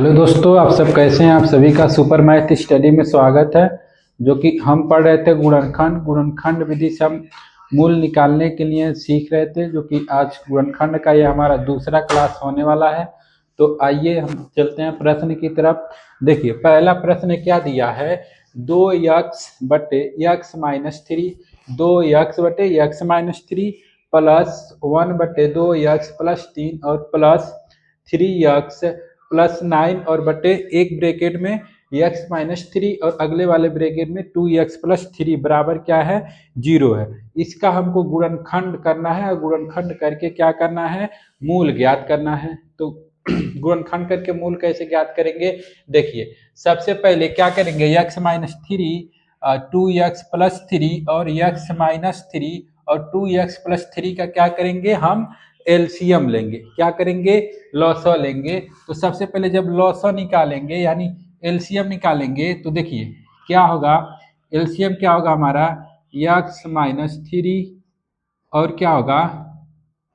Hello दोस्तों, आप सब कैसे हैं। आप सभी का सुपर मैथ स्टडी में स्वागत है। जो कि हम पढ़ रहे थे गुणनखंड विधि से हम मूल निकालने के लिए सीख रहे थे, जो कि आज गुणनखंड का ये हमारा दूसरा क्लास होने वाला है। तो आइए हम चलते हैं प्रश्न की तरफ। देखिए, पहला प्रश्न क्या दिया है, 2x/x-3, 2x/x-3 +1/2x+3 और +3x+9 और बटे एक ब्रैकेट में x-3 और अगले वाले ब्रैकेट में 2x+3 बराबर क्या है, 0 है। इसका हमको गुणनखंड करना है और गुणनखंड करके क्या करना है, मूल ज्ञात करना है। तो गुणनखंड करके मूल कैसे ज्ञात करेंगे, देखिए सबसे पहले क्या करेंगे, x-3 2x+3 और x-3 और 2x+3 का क्या करेंगे, हम एलसीएम लेंगे। क्या करेंगे, लॉसा लेंगे। तो सबसे पहले जब लॉसा निकालेंगे यानी एलसीएम निकालेंगे तो देखिए क्या होगा, एलसीएम क्या होगा हमारा x-3 और क्या होगा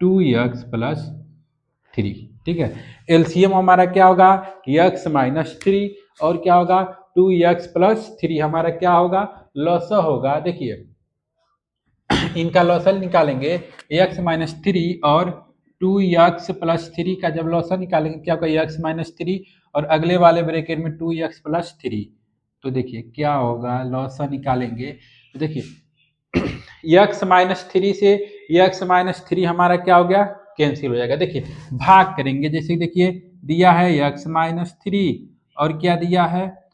2x+3। ठीक है, एलसीएम हमारा क्या होगा x-3 और क्या होगा 2x+3 हमारा क्या होगा, लॉसा होगा। देखिए इनका लॉसल निकालेंगे, x-3 और 2x+3 का जब लॉसल निकालेंगे क्या होगा, x-3 और अगले वाले ब्रैकेट में 2x+3। तो देखिए क्या होगा, लॉसल निकालेंगे तो देखिए x-3 से x-3 हमारा क्या हो गया, कैंसिल हो जाएगा। देखिए भाग करेंगे, जैसे देखिए दिया है x-3 और क्या दिया है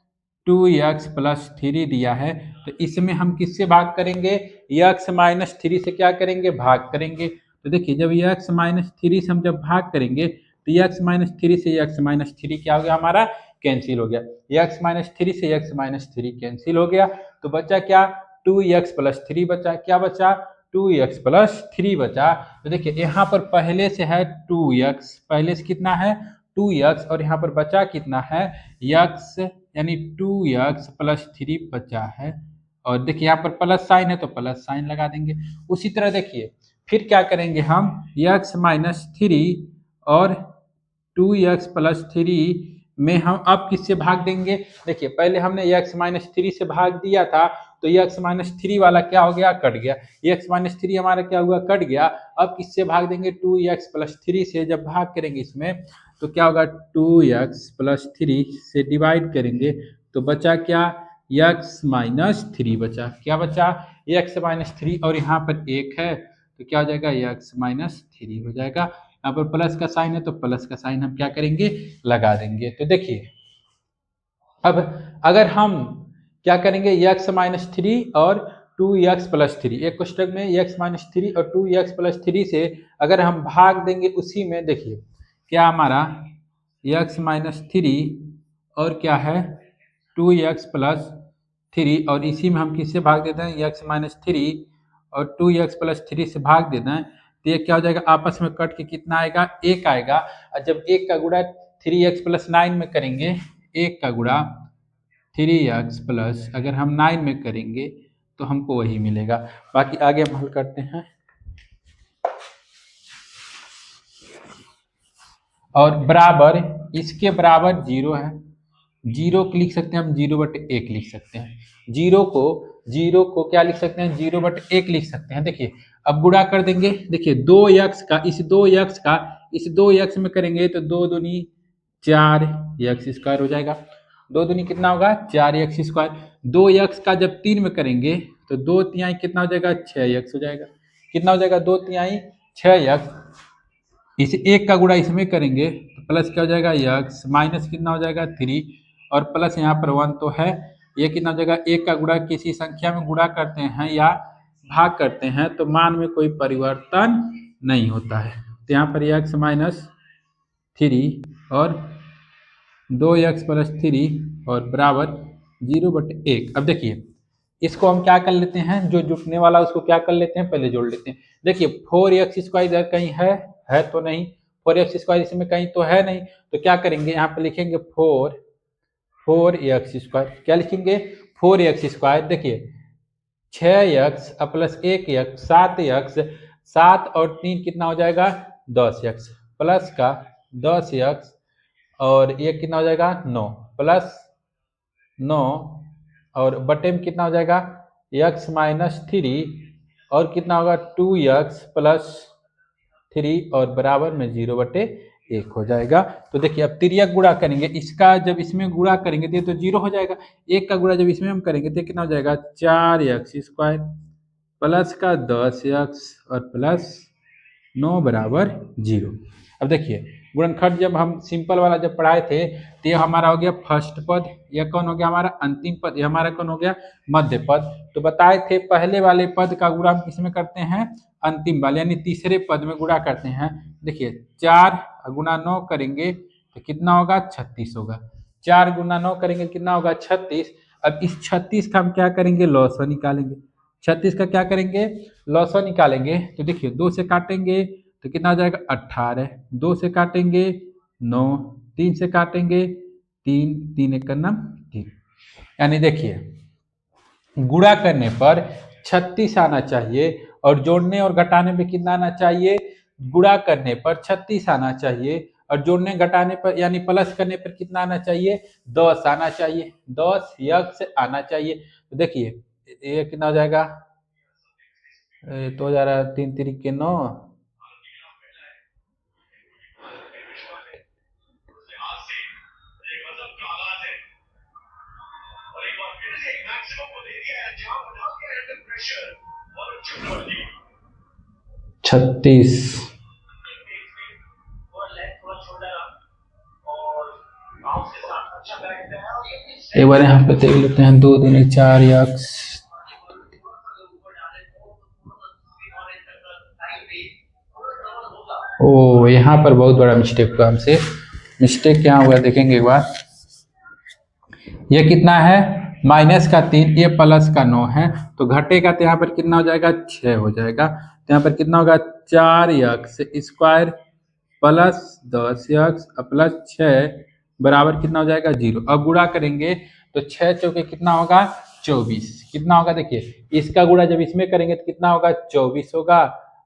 2x+3 दिया है। तो इसमें हम किससे भाग करेंगे, x-3 से क्या करेंगे, भाग करेंगे। तो देखिए जब x-3 से हम जब भाग करेंगे तो x-3 से x-3 क्या हो गया हमारा, कैंसिल हो गया। x-3 से x-3 कैंसिल हो गया तो बचा क्या, 2x+3 बचा। क्या बचा, 2x+3 बचा। तो देखिए यहाँ पर पहले से है 2x, पहले से कितना है 2x और यहाँ पर बचा कितना है x यानी 2x+3 बचा है। और देखिए यहाँ पर प्लस साइन है तो प्लस साइन लगा देंगे। उसी तरह देखिए फिर क्या करेंगे हम, x-3 और 2x+3 में हम अब किससे भाग देंगे। देखिए पहले हमने x-3 से भाग दिया था तो x-3 वाला क्या हो गया, कट गया। x-3 हमारा क्या हुआ, कट गया। अब किससे भाग देंगे, 2x+3 से जब भाग करेंगे इसमें तो क्या होगा, 2x+3 से डिवाइड करेंगे तो बचा क्या, x-3 बचा। क्या बचा, x-3 और यहाँ पर एक है तो क्या हो जाएगा, x-3 हो जाएगा। यहाँ पर प्लस का साइन है तो प्लस का साइन हम क्या करेंगे, लगा देंगे। तो देखिए अब अगर हम क्या करेंगे, x-3 और 2x+3, एक कोष्टक में x-3 और 2x+3 से अगर हम भाग देंगे उसी में, देखिए क्या हमारा x-3 और क्या है 2x+3 और इसी में हम किससे भाग देते हैं, x-3 और 2x+3 से भाग देते हैं तो ये क्या हो जाएगा, आपस में कट के कितना आएगा, एक आएगा। और जब एक का गुणा 3x+9 में करेंगे, एक का गुणा 3x प्लस अगर हम 9 में करेंगे तो हमको वही मिलेगा। बाकी आगे हम हल करते हैं। और बराबर, इसके बराबर 0 है, 0 को लिख सकते हैं हम 0/1 लिख सकते हैं। जीरो को क्या लिख सकते हैं, 0/1 लिख सकते हैं। देखिए अब गुणा कर देंगे, देखिए 2x का इस 2x में करेंगे तो 2 दूनी 4x² हो जाएगा। 2 दूनी कितना होगा, 4x²। 2x का जब 3 में करेंगे तो 2 तिहाई कितना हो जाएगा, 6x हो जाएगा। कितना हो जाएगा, 2 तिहाई 6x। इस एक का गुणा इसमें करेंगे तो प्लस क्या हो जाएगा, x माइनस कितना हो जाएगा 3 और प्लस यहाँ पर 1 तो है। ये कितना हो जाएगा, एक का गुणा किसी संख्या में गुणा करते हैं या भाग करते हैं तो मान में कोई परिवर्तन नहीं होता है। तो यहाँ पर x-3 और 2x+3 और बराबर 0/1। अब देखिए इसको हम क्या कर लेते हैं, जो जुटने वाला उसको क्या कर लेते हैं, पहले जोड़ लेते हैं। देखिए 4x² इधर कहीं है तो नहीं, 4x² इसमें कहीं तो है नहीं, तो क्या करेंगे यहाँ पे लिखेंगे 4x²। क्या लिखेंगे, 4x²। देखिए 6x प्लस 1x 7x, 7 और 3 कितना हो जाएगा 10x, प्लस का 10x और ये कितना हो जाएगा 9 प्लस 9 और बटे में कितना हो जाएगा x माइनस 3 और कितना होगा 2x प्लस 3 और बराबर में 0/1 हो जाएगा। तो देखिए अब तिर्यक गुणा करेंगे, इसका जब इसमें गुणा करेंगे तो ये तो 0 हो जाएगा, एक का गुणा जब इसमें हम करेंगे तो कितना हो जाएगा 4x² प्लस का 10x और प्लस 9 बराबर 0। अब देखिए गुणनखंड जब हम सिंपल वाला जब पढ़ाए थे तो ये हमारा हो गया फर्स्ट पद, यह कौन हो गया हमारा अंतिम पद, ये हमारा कौन हो गया मध्य पद। तो बताए थे पहले वाले पद का गुणा हम किसमें करते हैं अंतिम वाले यानी तीसरे पद में गुणा करते हैं। देखिए 4 गुणा 9 करेंगे तो कितना होगा 36 होगा, 4 गुणा 9 करेंगे कितना होगा 36। अब इस 36 का हम क्या करेंगे लॉसव निकालेंगे, 36 का क्या करेंगे लॉसव निकालेंगे। तो देखिए 2 से काटेंगे तो कितना हो जाएगा 18, 2 से काटेंगे 9, 3 से काटेंगे 3, 3 एक करना 3, यानी देखिए गुणा करने पर 36 आना चाहिए और जोड़ने और घटाने पे कितना आना चाहिए, गुणा करने पर 36 आना चाहिए और जोड़ने घटाने पर यानी प्लस करने पर कितना आना चाहिए 10 आना चाहिए, 10 यक्स आना चाहिए। तो देखिए ये कितना हो जाएगा तो हो जा रहा है 3 3 के 9 36 एक बार यहाँ पे देख लेते हैं 2 दूनी 4 यक्स ओ यहाँ पर बहुत बड़ा मिस्टेक हुआ हमसे, मिस्टेक क्या हुआ देखेंगे एक बार। ये कितना है माइनस का 3, ये प्लस का 9 है तो घटेगा तो यहाँ पर कितना हो जाएगा 6 हो जाएगा। तो यहाँ पर कितना होगा 4x² प्लस 10x प्लस 6 बराबर कितना हो जाएगा 0। अब गुणा करेंगे तो 6 चौके कितना होगा 24, कितना होगा देखिए इसका गुणा जब इसमें करेंगे तो कितना होगा 24 होगा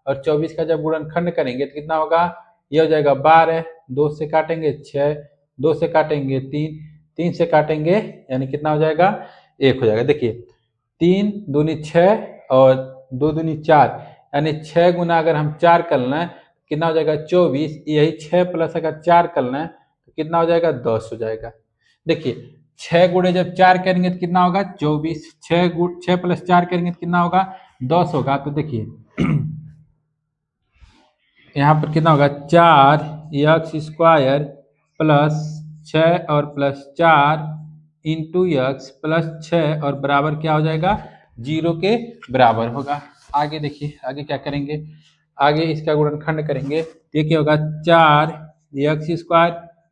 और 24 का जब गुणनखंड करेंगे तो कितना होगा ये हो जाएगा 12, 2 से काटेंगे 6, 2 से काटेंगे 3, 3 से काटेंगे यानी कितना हो जाएगा 1 हो जाएगा। देखिए 3 दूनी 6 और 2 दूनी 4 यानी 6 गुना अगर हम 4 कर लें कितना हो जाएगा 24, यही 6 प्लस अगर 4 कर लें तो कितना हो जाएगा 10 हो जाएगा। देखिए 6 गुणे जब 4 करेंगे तो कितना होगा 24, 6 प्लस 4 करेंगे तो कितना होगा 10 होगा। तो देखिए यहाँ पर कितना होगा 4x² प्लस 6 और प्लस 4 इंटू एक्स प्लस 6 और बराबर क्या हो जाएगा 0 के बराबर होगा। आगे देखिए आगे क्या करेंगे, आगे इसका गुणनखंड करेंगे तो ये क्या होगा 4x²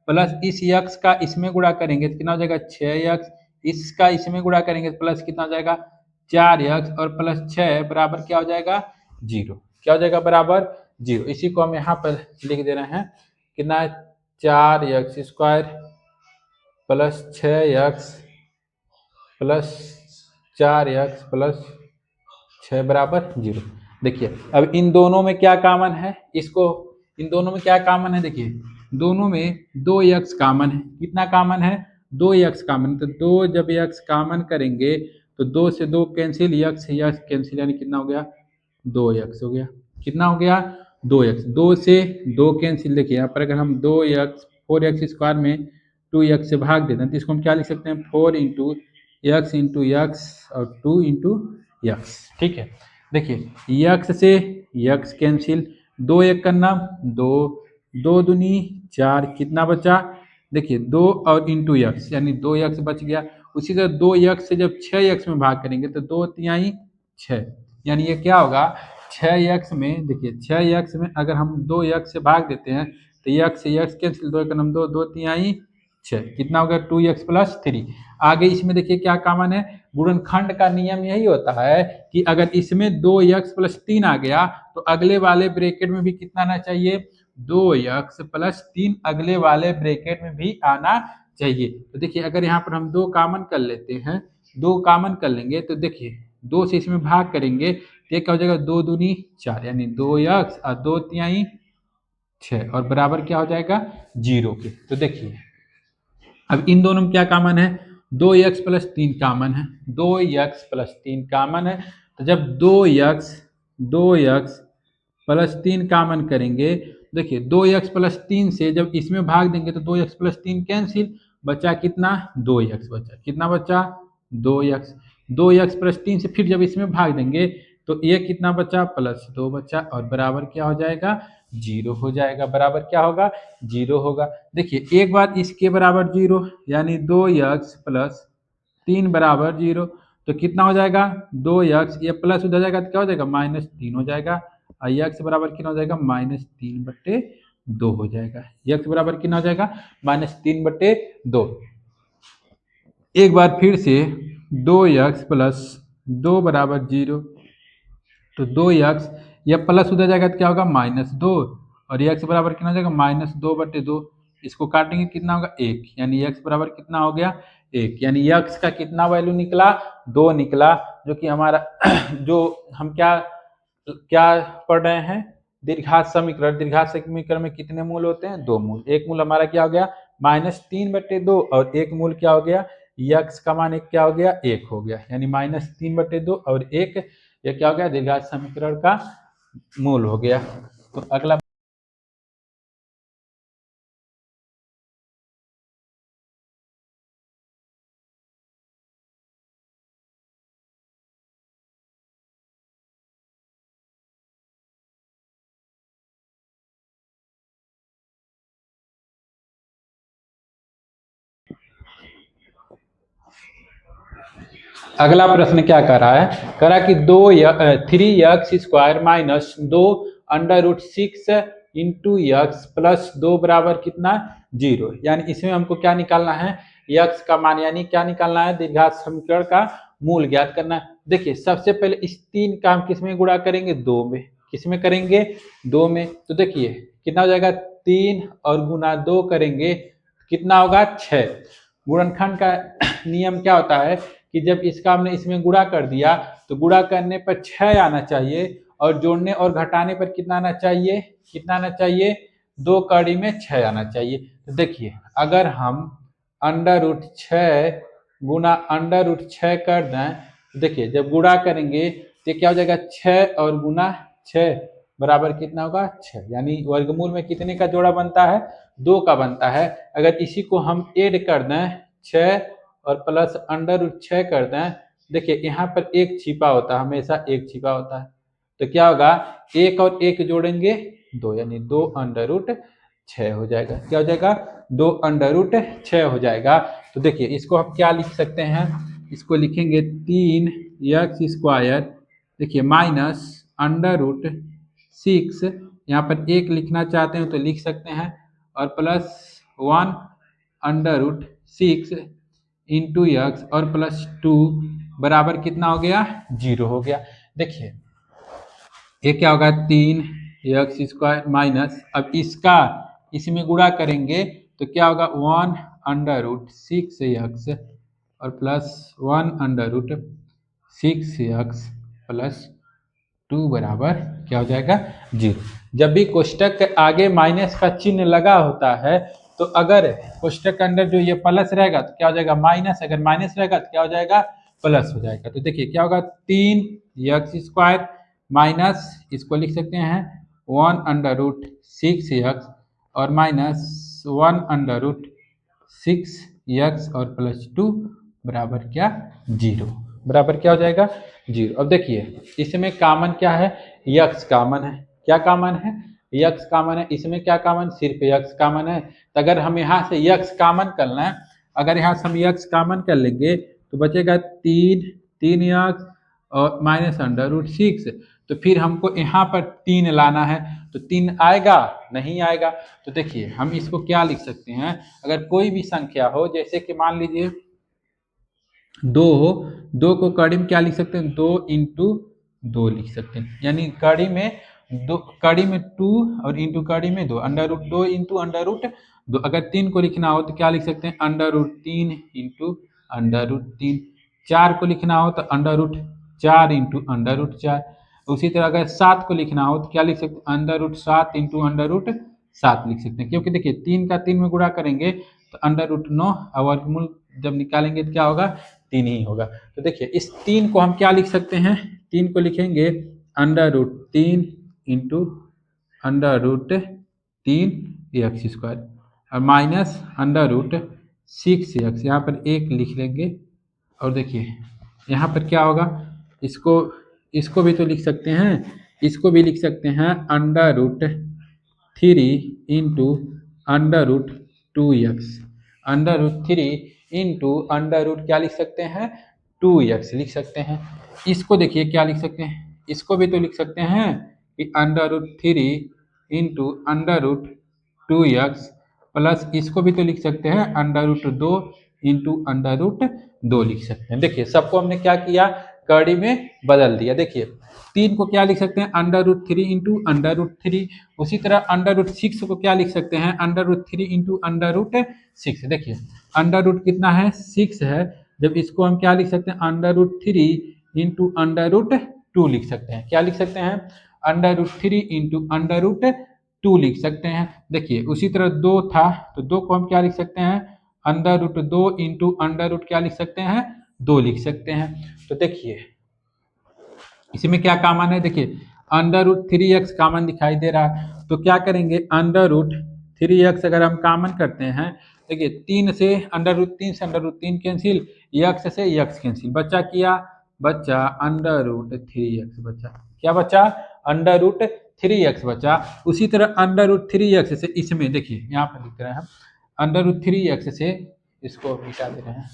प्लस इस x का इसमें गुणा करेंगे तो कितना हो जाएगा 6x, इसका इसमें गुणा करेंगे तो प्लस कितना हो जाएगा 4x और प्लस 6 बराबर क्या हो जाएगा 0, क्या हो जाएगा बराबर 0। इसी को हम यहाँ पर लिख दे रहे हैं कितना 4x² plus 6x plus 4x plus 6 बराबर 0। देखिए अब इन दोनों में क्या कॉमन है, इसको इन दोनों में क्या कॉमन है, देखिए दोनों में 2x कॉमन है, कितना कॉमन है 2x कॉमन। तो 2 जब x कॉमन करेंगे तो 2 से 2 कैंसिल, x कैंसिल यानी कितना हो गया 2x हो गया, कितना हो गया 2x, 2 से 2 कैंसिल। देखिए यहाँ पर अगर हम 2x 4x² में 2x से भाग देते हैं तो इसको हम क्या लिख सकते हैं 4 इंटू x और 2 इंटू x, ठीक है। देखिए x से x कैंसिल, 2 1 करना 2, 2 दूनी 4 कितना बचा, देखिए 2 और इंटू x यानी 2x बच गया। उसी तरह 2x से जब 6x में भाग करेंगे तो 2 तिहाई 6 यानी ये क्या होगा 6x में, देखिए 6x में अगर हम 2x से भाग देते हैं तो x से x कैंसिल, 2 का 2, 2 तिहाई 6 कितना हो गया 2x प्लस 3। आगे इसमें देखिए क्या कॉमन है, गुणनखंड का नियम यही होता है कि अगर इसमें 2x प्लस 3 आ गया तो अगले वाले ब्रैकेट में भी कितना आना चाहिए 2x प्लस 3 अगले वाले ब्रैकेट में भी आना चाहिए। तो देखिए अगर यहाँ पर हम 2 कॉमन कर लेते हैं, 2 कॉमन कर लेंगे तो देखिए 2 से इसमें भाग करेंगे तो क्या हो जाएगा 2 दूनी 4 यानी 2x और 2 तिहाई 6 और बराबर क्या हो जाएगा 0 के। तो देखिए अब इन दोनों में क्या कॉमन है, 2x+3 कॉमन है, 2x+3 कॉमन है। तो जब 2x+3 कॉमन करेंगे, देखिए 2x+3 से जब इसमें भाग देंगे तो 2x+3 कैंसिल, बचा कितना, 2x बचा, कितना बचा, 2x। 2x+3 से फिर जब इसमें भाग देंगे तो ये कितना बचा, +2 बचा, और बराबर क्या हो जाएगा, 0 हो जाएगा। बराबर क्या होगा, 0 होगा। देखिए एक बार इसके बराबर 0, यानी 2x+3 बराबर 0, तो कितना हो जाएगा, 2x, ये प्लस उधर जाएगा तो क्या हो जाएगा, -3 हो जाएगा, और x बराबर कितना हो जाएगा, -3/2 हो जाएगा। x बराबर कितना हो जाएगा, -3/2। एक बार फिर से 2x+2 बराबर 0, तो 2x, यह प्लस उधर जाएगा तो क्या होगा, -2, और x बराबर कितना हो जाएगा, -2/2। इसको काटेंगे कितना होगा, 1, यानी x बराबर कितना हो गया, 1, यानी x का कितना वैल्यू निकला, 2 निकला, जो कि हमारा जो हम क्या क्या पढ़ रहे हैं, दीर्घात समीकरण। दीर्घात समीकरण में कितने मूल होते हैं, 2 मूल। एक मूल हमारा क्या हो गया, -3/2, और एक मूल क्या हो गया, x का मान एक क्या हो गया, 1 हो गया, यानी -3/2 और 1, ये क्या हो गया, दीर्घात समीकरण का मूल हो गया। तो अगला अगला प्रश्न क्या कर रहा है, कह रहा कि 3x² - 2√6 इंटू x प्लस 2 बराबर कितना, 0। यानी इसमें हमको क्या निकालना है, x का मान, यानी क्या निकालना है, दीर्घात समीकरण का मूल ज्ञात करना है। देखिए सबसे पहले इस 3 का हम किस में गुणा करेंगे, 2 में। किस में करेंगे, 2 में। तो देखिए कितना हो जाएगा, 3 और गुना 2 करेंगे कितना होगा, 6। गुणनखंड का नियम क्या होता है कि जब इसका हमने इसमें गुणा कर दिया तो गुणा करने पर 6 आना चाहिए, और जोड़ने और घटाने पर कितना आना चाहिए, कितना आना चाहिए, 2 कड़ी में 6 आना चाहिए। तो देखिए अगर हम √6 गुना √6 कर दें, तो देखिए जब गुणा करेंगे तो क्या हो जाएगा, 6 और गुना 6 बराबर कितना होगा, 6, यानी वर्गमूल में कितने का जोड़ा बनता है, 2 का बनता है। अगर इसी को हम ऐड कर दें, 6 और प्लस √6 कर दें, देखिए यहाँ पर एक छिपा होता है, हमेशा एक छिपा होता है, तो क्या होगा, 1 और 1 जोड़ेंगे 2, यानी 2√6 हो जाएगा। क्या हो जाएगा, 2√6 हो जाएगा। तो देखिए इसको हम क्या लिख सकते हैं, इसको लिखेंगे 3x², देखिए -√6, यहाँ पर 1 लिखना चाहते हैं तो लिख सकते हैं, और प्लस 1√6 इंटू x और +2 बराबर कितना हो गया, 0 हो गया। देखिए ये क्या होगा, 3x² माइनस, अब इसका इसमें गुणा करेंगे तो क्या होगा, 1√6x और प्लस 1√6x+2 बराबर क्या हो जाएगा, 0। जब भी कोष्टक के आगे माइनस का चिन्ह लगा होता है, तो अगर कोष्टक के अंदर जो ये प्लस रहेगा तो क्या हो जाएगा, माइनस, अगर माइनस रहेगा तो क्या हो जाएगा, प्लस हो जाएगा। तो देखिए क्या होगा, 3x² माइनस, इसको लिख सकते हैं 1√6x और माइनस 1√6x और +2 बराबर क्या, 0। बराबर क्या हो जाएगा, 0। अब देखिए इसमें कॉमन क्या है, x कॉमन है। क्या कॉमन है, x कॉमन है। इसमें क्या कॉमन, सिर्फ x कॉमन है। तो अगर हम यहाँ से x कॉमन कर लें, अगर यहाँ से हम x कॉमन कर लेंगे तो बचेगा 3x और माइनस √6। तो फिर हमको यहाँ पर 3 लाना है, तो 3 आएगा, नहीं आएगा। तो देखिए हम इसको क्या लिख सकते हैं, अगर कोई भी संख्या हो, जैसे कि मान लीजिए 2 हो, 2 को कड़ी में क्या लिख सकते हैं, 2 इंटू 2 लिख सकते हैं, यानी कड़ी में 2, कड़ी में 2 और इंटू कड़ी में 2, √2 इंटू √2। अगर 3 को लिखना हो तो क्या लिख सकते हैं, √3 इंटू √3। 4 को लिखना हो तो √4 इंटू √4। उसी तरह अगर 7 को लिखना हो तो क्या लिख सकते हैं, √7 इंटू √7 लिख सकते हैं, क्योंकि देखिए 3 का 3 में गुणा करेंगे तो अंडर रूट 9 और वर्गमूल जब निकालेंगे तो क्या होगा, 3 ही होगा। तो देखिए इस 3 को हम क्या लिख सकते हैं, 3 को लिखेंगे under root 3 into under root 3 x square और माइनस अंडर रूट 6 एक्स, यहाँ पर एक लिख लेंगे। और देखिए यहाँ पर क्या होगा, इसको इसको भी तो लिख सकते हैं, इसको भी लिख सकते हैं under root 3 into under root 2 x, under root 3 into under root क्या लिख सकते हैं, 2 एक्स लिख सकते हैं। इसको देखिए क्या लिख सकते हैं, इसको भी तो लिख सकते हैं कि under root 3 into under root 2 x plus इसको भी तो लिख सकते हैं under root 2 into under root 2 लिख सकते हैं। देखिए सबको हमने क्या किया, कड़ी में बदल दिया। देखिए 3 को क्या लिख सकते हैं, under root 3 into under root 3। उसी तरह अंडर रूट 6 को क्या लिख सकते हैं, under root 3 into under root 6। देखिए अंडर रूट कितना है, 6 है, जब इसको हम क्या लिख सकते हैं, under root 3 into under root 2 लिख सकते हैं। क्या लिख सकते हैं, under root 3 into under root 2 लिख सकते हैं। देखिए उसी तरह 2 था तो 2 को हम क्या लिख सकते हैं, under root 2 into under root क्या लिख सकते हैं, 2 लिख सकते हैं। तो देखिए इसमें क्या कॉमन है, देखिए अंडर रूट 3 एक्स कॉमन दिखाई दे रहा है, तो क्या करेंगे अंडर रूट 3 एक्स अगर हम कॉमन करते हैं, देखिए 3 से अंडर रूट 3 से अंडर रूट 3 कैंसिल, यक्स से यक्स कैंसिल, बचा क्या, बचा अंडर रूट 3 एक्स, बचा क्या, बचा अंडर रूट 3 एक्स बचा। उसी तरह अंडर रूट 3 एक्स से इसमें देखिए यहाँ पर लिख रहे हैं हम अंडर रूट 3 एक्स से इसको मिटा दे रहे हैं।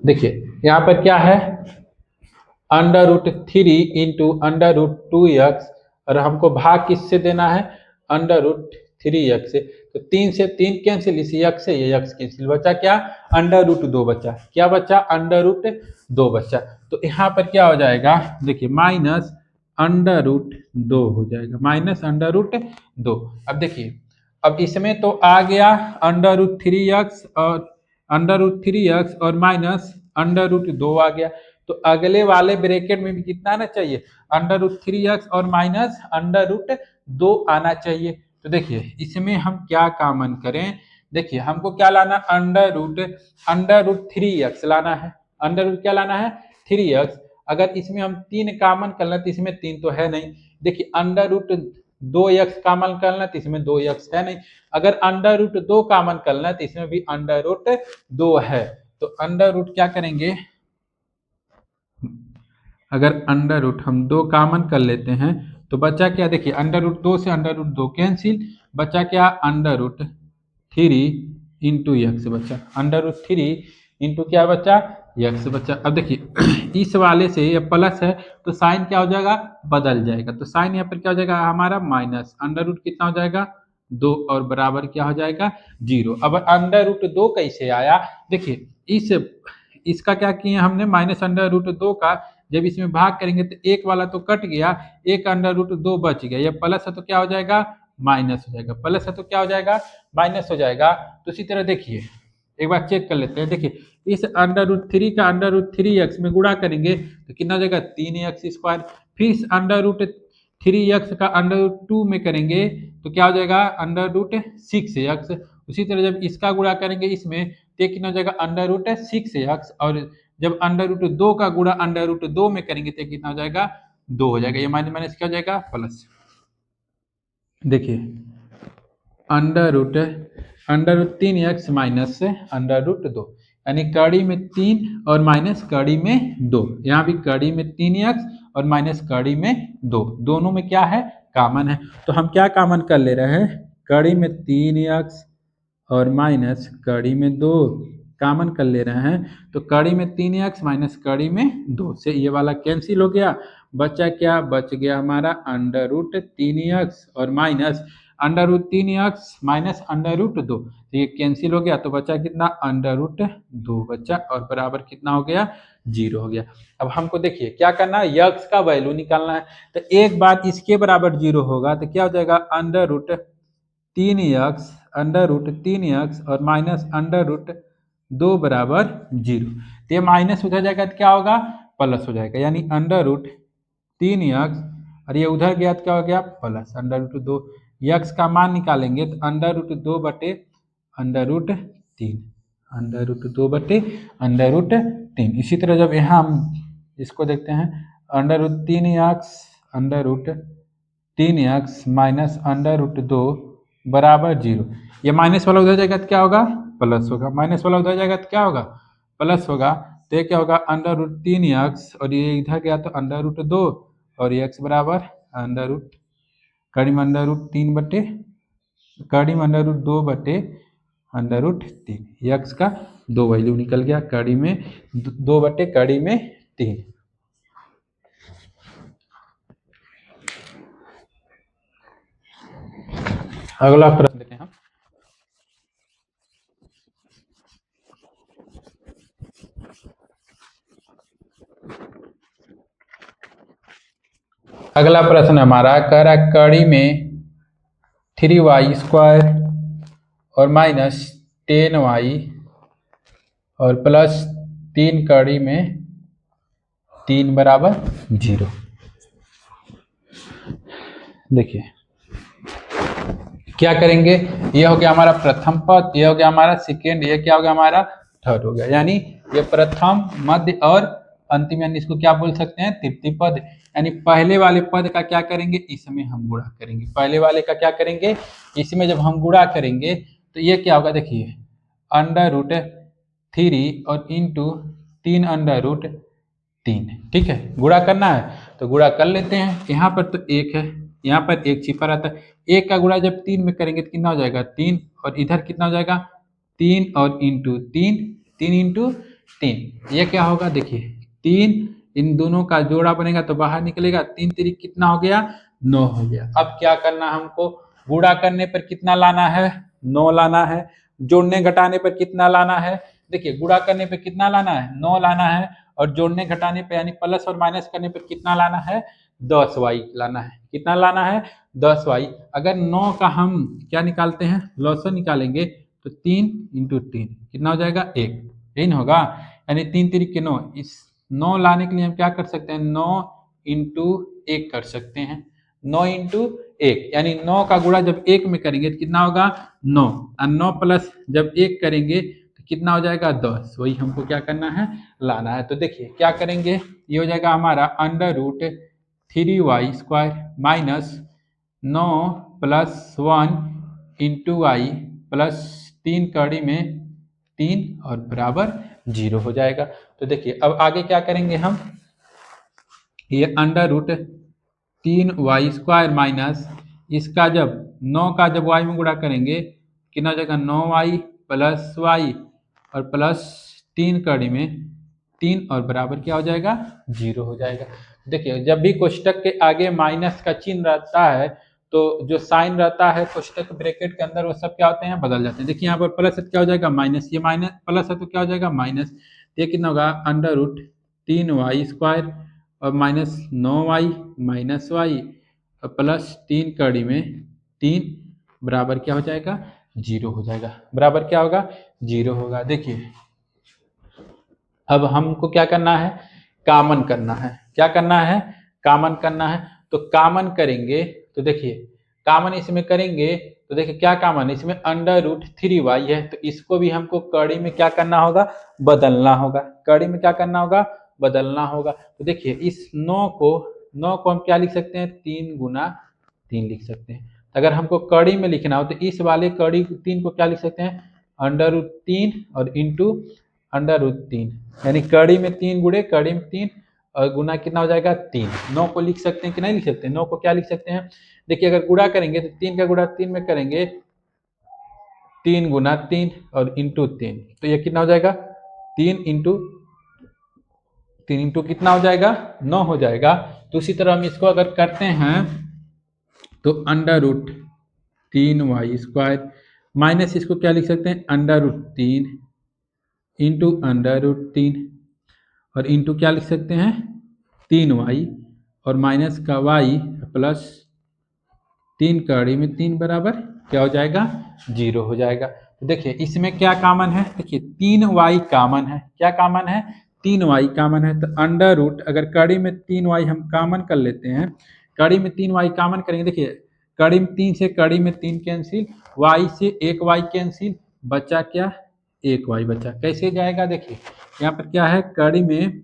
देखिए यहाँ पर क्या है, under root 3 into under root 2 x और हमको भाग किससे देना है, अंडर रूट 3 एक्स से। तो 3 से 3 कैंसिल, इस यक्स से ये यक्स कैंसिल, बचा क्या, अंडर रूट 2 बचा, क्या बचा, अंडर रूट 2 बचा। तो यहाँ पर क्या हो जाएगा, देखिए माइनस अंडर रूट 2 हो जाएगा, माइनस अंडर रूट 2। अब देखिए अब इसमें तो आ गया अंडर रूट 3 एक्स और अंडर रूट 3 एक्स और माइनस अंडर रूट 2 आ गया। तो अगले वाले ब्रैकेट में भी कितना आना चाहिए, अंडर रूट 3 एक्स और माइनस अंडर रूट 2 आना चाहिए। तो देखिए इसमें हम क्या कॉमन करें, देखिए हमको क्या लाना, अंडर रूट 3 एक्स लाना है, अंडर रूट क्या लाना है, 3 एक्स। अगर इसमें हम 3 कॉमन कर लें तो इसमें 3 तो है नहीं, देखिए अंडर रूट 2 एक्स कॉमन कर लें तो इसमें 2 एक्स है नहीं, अगर अंडर रूट 2 कॉमन कर लें तो इसमें भी अंडर रूट 2 है। तो अंडर रूट क्या करेंगे, अगर अंडर रूट हम 2 कॉमन कर लेते हैं तो बचा क्या, देखिए अंडर रूट 2 से अंडर रूट 2 कैंसिल, बचा क्या, अंडर रूट 3 इंटू एक्स बचा, अंडर रूट 3 इंटू क्या बचा, एक्स बचा। अब देखिए इस वाले से ये प्लस है तो साइन क्या हो जाएगा, बदल जाएगा, तो साइन यहाँ पर क्या हो जाएगा हमारा माइनस, अंडर रूट कितना हो जाएगा 2 और बराबर क्या हो जाएगा 0। अब अंडर रूट 2 कैसे आया, देखिए इसका क्या किए हमने, माइनस अंडर रूट 2 का जब इसमें भाग करेंगे तो एक वाला तो कट गया, एक अंडर रूट 2 बच गया, ये प्लस है तो क्या हो जाएगा माइनस हो जाएगा, प्लस है तो क्या हो जाएगा माइनस हो जाएगा। तो इसी तरह देखिए एक बार चेक कर लेते हैं, देखिए इस अंडर रूट 3 का अंडर रूट 3 एक्स में गुणा करेंगे तो कितना हो जाएगा 3 एक्स स्क्वायर, फिर इस अंडर रूट 3 एक्स का अंडर रूट 2 में करेंगे तो क्या हो जाएगा अंडर रूट 6 एक्स। उसी तरह जब इसका गुणा करेंगे इसमें तो कितना हो जाएगा अंडर रूट 6 एक्स, और जब अंडर रूट 2 का गुणा अंडर रूट 2 में करेंगे तो कितना हो जाएगा 2 हो जाएगा, ये माइनस माइनस क्या हो जाएगा प्लस। देखिए under root 3 x minus under root 2, यानी कड़ी में 3 और माइनस कड़ी में 2, यहाँ भी कड़ी में 3 एक्स और माइनस कड़ी में 2, दोनों में क्या है कॉमन है। तो हम क्या कॉमन कर ले रहे हैं, कड़ी में 3 एक्स और माइनस कड़ी में 2 कॉमन कर ले रहे हैं, तो कड़ी में 3 एक्स माइनस कड़ी में 2 से ये वाला कैंसिल हो गया, बचा क्या, बच गया हमारा अंडर रूट 3 एक्स और minus under root 3 x minus under root 2, तो ये कैंसिल हो गया, तो बचा कितना अंडर रूट 2 बचा और बराबर कितना हो गया 0 हो गया। अब हमको देखिए क्या करना है, यक्स का वैल्यू निकालना है, तो एक बार इसके बराबर 0 होगा तो क्या हो जाएगा under root 3 x under root 3 x और माइनस अंडर रूट 2 बराबर 0, तो ये माइनस उधर जाएगा तो क्या होगा प्लस हो जाएगा, यानी अंडर रूट 3 एक्स और ये उधर गया तो क्या हो गया प्लस अंडर रूट 2, यक्स का मान निकालेंगे तो अंडर रूट 2/√3, अंडर रूट 2/√3। इसी तरह जब यहाँ हम इसको देखते हैं, under root 3 minus under root 2 बराबर 0। ये माइनस वाला उधर जाएगा तो क्या होगा, प्लस होगा। माइनस वाला उधर जाएगा तो क्या होगा, प्लस होगा। तो ये क्या होगा, अंडर रूट 3 और ये इधर गया तो अंडर रूट 2 और एक्स बराबर अंडर रूट 2/√3। यक्स का 2 वैल्यू निकल गया, कड़ी में 2/3। अगला प्रश्न देखते हैं हम। अगला प्रश्न हमारा कह रहा है कड़ी में 3y² और माइनस 10y और प्लस 3 कड़ी में 3 बराबर 0। देखिए क्या करेंगे, ये हो गया हमारा प्रथम पद, ये हो गया हमारा सेकेंड, ये क्या हो गया हमारा थर्ड हो गया। यानी ये प्रथम, मध्य और अंतिम, यानी इसको क्या बोल सकते हैं, तृतीय पद। यानी पहले वाले पद का क्या करेंगे, इसमें हम गुणा करेंगे। पहले वाले का क्या करेंगे, इसमें जब हम गुणा करेंगे तो ये क्या होगा, देखिए अंडर रूट 3 और इंटू 3 ठीक है। गुणा करना है तो गुणा कर लेते हैं। यहाँ पर तो 1 है, यहाँ पर 1 छिपा रहता है। 1 का गुणा जब 3 में करेंगे तो कितना हो जाएगा, 3, और इधर कितना हो जाएगा 3 और इंटू 3। ये क्या होगा, देखिए 3, इन दोनों का जोड़ा बनेगा तो बाहर निकलेगा, 3 3 कितना हो गया, 9 हो गया। अब क्या करना हमको, गुणा करने पर कितना लाना है, 9 लाना है। जोड़ने घटाने पर कितना लाना है, देखिए गुणा करने पर कितना लाना है, 9 लाना है, और जोड़ने घटाने पे यानी प्लस और माइनस करने पे कितना लाना है, 10y लाना है। कितना लाना है, 10y। अगर 9 का हम क्या निकालते हैं, लॉसर निकालेंगे तो 3 इंटू 3 कितना हो जाएगा, 1, यही ना होगा। यानी 3 3 के 9, इस 9 लाने के लिए हम क्या कर सकते हैं, 9 इंटू 1 कर सकते हैं। 9 इंटू 1 यानी 9 का गुणा जब 1 में करेंगे तो कितना होगा, 9, और 9 प्लस जब 1 करेंगे तो कितना हो जाएगा, 10। वही हमको क्या करना है, लाना है। तो देखिए क्या करेंगे, ये हो जाएगा हमारा under root 3y² minus 9 plus 1 into y plus 3 कड़ी में 3 और बराबर 0 हो जाएगा। तो देखिए अब आगे क्या करेंगे हम, ये अंडर रूट 3y² माइनस इसका जब 9 का जब y में गुणा करेंगे कितना हो जाएगा, 9y प्लस y और प्लस 3 कड़ी में 3 और बराबर क्या हो जाएगा, 0 हो जाएगा। देखिए जब भी कोष्टक के आगे माइनस का चिन्ह रहता है तो जो साइन रहता है कोष्टक ब्रैकेट के अंदर वो सब क्या होते हैं, बदल जाते हैं। देखिए यहाँ पर प्लस है तो क्या हो जाएगा, माइनस, ये माइनस प्लस है तो क्या हो जाएगा, माइनस। ये कितना होगा, अंडर रूट 3y² और माइनस 9y माइनस y और प्लस 3 कड़ी में 3 बराबर क्या हो जाएगा, 0 हो जाएगा। बराबर क्या होगा, 0 होगा। देखिए अब हमको क्या करना है, कॉमन करना है। क्या करना है, कॉमन करना है। तो कॉमन करेंगे तो देखिए कॉमन इसमें करेंगे तो देखिए क्या कॉमन है, इसमें अंडर रूट 3y है तो इसको भी हमको कड़ी में क्या करना होगा, बदलना होगा। कड़ी में क्या करना होगा, बदलना होगा। तो देखिए इस 9 को हम क्या लिख सकते हैं, 3 गुना 3 लिख सकते हैं। अगर हमको कड़ी में लिखना हो तो इस वाले कड़ी 3 को क्या लिख सकते हैं, अंडर रूट 3 और इंटू अंडर रूट 3, यानी कड़ी में 3 गुणे कड़ी में 3 और गुना कितना हो जाएगा, 3। 9 को लिख सकते हैं कि नहीं लिख सकते, 9 को क्या लिख सकते हैं, देखिए अगर गुणा करेंगे तो 3 का गुणा 3 में करेंगे 3 गुना 3 और इंटू 3, तो ये कितना हो जाएगा, 3 इंटू कितना हो जाएगा, 9 हो जाएगा। तो उसी तरह हम इसको अगर करते हैं तो अंडर रूट 3y² माइनस इसको क्या लिख सकते हैं, under root 3 into under root 3 और इंटू क्या लिख सकते हैं, 3y और माइनस का y प्लस 3 कड़ी में 3 बराबर क्या हो जाएगा, 0 हो जाएगा। तो देखिए इसमें क्या कॉमन है, देखिए 3y कॉमन है। क्या कॉमन है, 3y कॉमन है। तो अंडर रूट अगर कड़ी में 3y हम कॉमन कर लेते हैं, कड़ी में 3y कॉमन करेंगे, देखिए कड़ी में 3 से कड़ी में 3 कैंसिल, y से 1 y कैंसिल, बचा क्या 1 y बचा। कैसे जाएगा देखिए, यहाँ पर क्या है, कड़ी में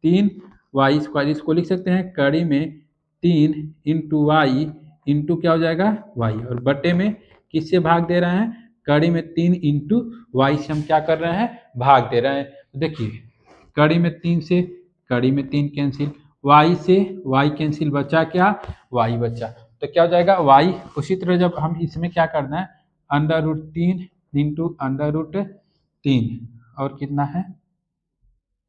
3 y स्क्वायर, इसको लिख सकते हैं कड़ी में 3 इंटू वाई इंटू क्या हो जाएगा y, और बटे में किससे भाग दे रहे हैं, कड़ी में 3 इंटू वाई से हम क्या कर रहे हैं, भाग दे रहे हैं। तो देखिए कड़ी में 3 से कड़ी में 3 कैंसिल, y से y कैंसिल, बचा क्या y बचा। तो क्या हो जाएगा y। उसी तरह जब हम इसमें क्या करना है, under root 3 into under root 3 और कितना है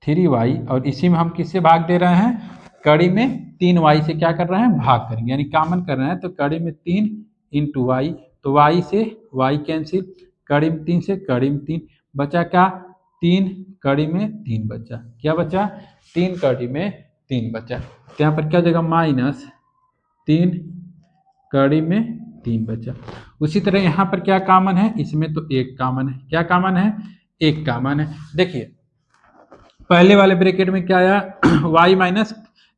3y, और इसी में हम किससे भाग दे रहे हैं, कड़ी में 3y से क्या कर रहे हैं, भाग करेंगे, यानी कॉमन कर रहे हैं। तो कड़ी में 3 इंटू वाई, तो y से y कैंसिल, कड़ी में 3 से कड़ी में 3, बचा क्या 3 कड़ी में 3 बचा, क्या बचा 3 कड़ी में 3 बचा। तो यहाँ पर क्या जगह -3 कड़ी में 3 बचा। उसी तरह यहाँ पर क्या कॉमन है, इसमें तो 1 कॉमन है, क्या कॉमन है 1 कॉमन है। देखिए पहले वाले ब्रैकेट में क्या आया y माइनस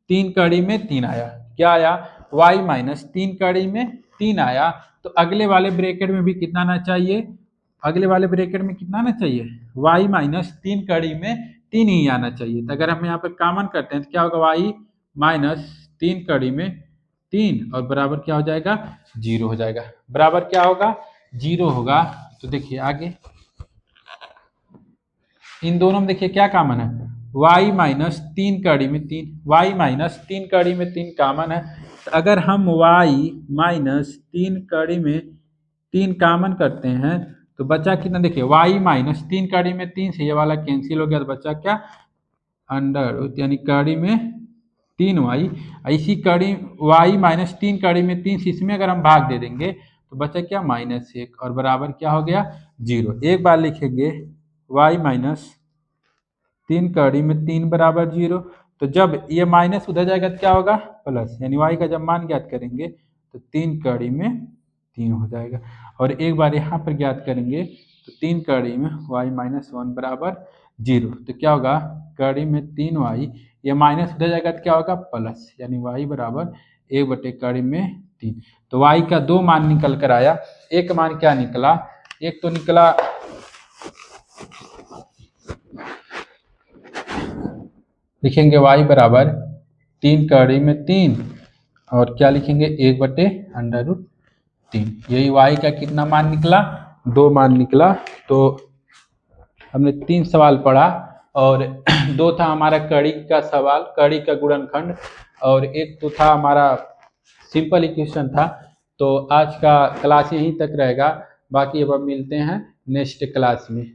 3 कड़ी में 3 आया, क्या आया y माइनस 3 कड़ी में 3 आया। तो अगले वाले ब्रैकेट में भी कितना आना चाहिए, अगले वाले ब्रैकेट में कितना आना चाहिए, y माइनस 3 कड़ी में 3 ही आना चाहिए। तो अगर हम यहाँ पर कॉमन करते हैं तो क्या होगा, y माइनस 3 कड़ी में 3 और बराबर क्या हो जाएगा 0 हो जाएगा, बराबर क्या होगा 0 होगा। तो देखिए आगे इन दोनों में देखिए क्या कॉमन है, y माइनस 3 कड़ी में 3, y माइनस 3 कड़ी में 3 कॉमन है। तो अगर हम y माइनस 3 कड़ी में 3 कॉमन करते हैं तो बचा कितना, देखिए y माइनस 3 कड़ी में 3 से ये वाला कैंसिल हो गया, तो बचा क्या अंडर, यानी कड़ी में 3y, इसी कड़ी y माइनस 3 कड़ी में 3 से इसमें अगर हम भाग दे देंगे तो बचा क्या -1 और बराबर क्या हो गया 0। एक बार लिखेंगे y माइनस 3 कड़ी में 3 बराबर 0, तो जब ये माइनस उधर जाएगा तो क्या होगा प्लस, यानी y का जब मान ज्ञात करेंगे तो 3 कड़ी में 3 हो जाएगा। और एक बार यहाँ पर ज्ञात करेंगे तो 3 कड़ी में y माइनस 1 बराबर 0, तो क्या होगा कड़ी में 3y, ये माइनस उधर जाएगा तो क्या होगा प्लस, यानी y बराबर 1 बटे कड़ी में 3। तो y का 2 मान निकल कर आया। एक मान क्या निकला, एक तो निकला लिखेंगे y बराबर 3 कड़ी में 3 और क्या लिखेंगे 1 बटे अंडर रूट 3, यही y का कितना मान निकला 2 मान निकला। तो हमने 3 सवाल पढ़ा और 2 था हमारा कड़ी का सवाल, कड़ी का गुणनखंड, और एक तो था हमारा सिंपल इक्वेशन था। तो आज का क्लास यहीं तक रहेगा, बाकी अब हम मिलते हैं नेक्स्ट क्लास में।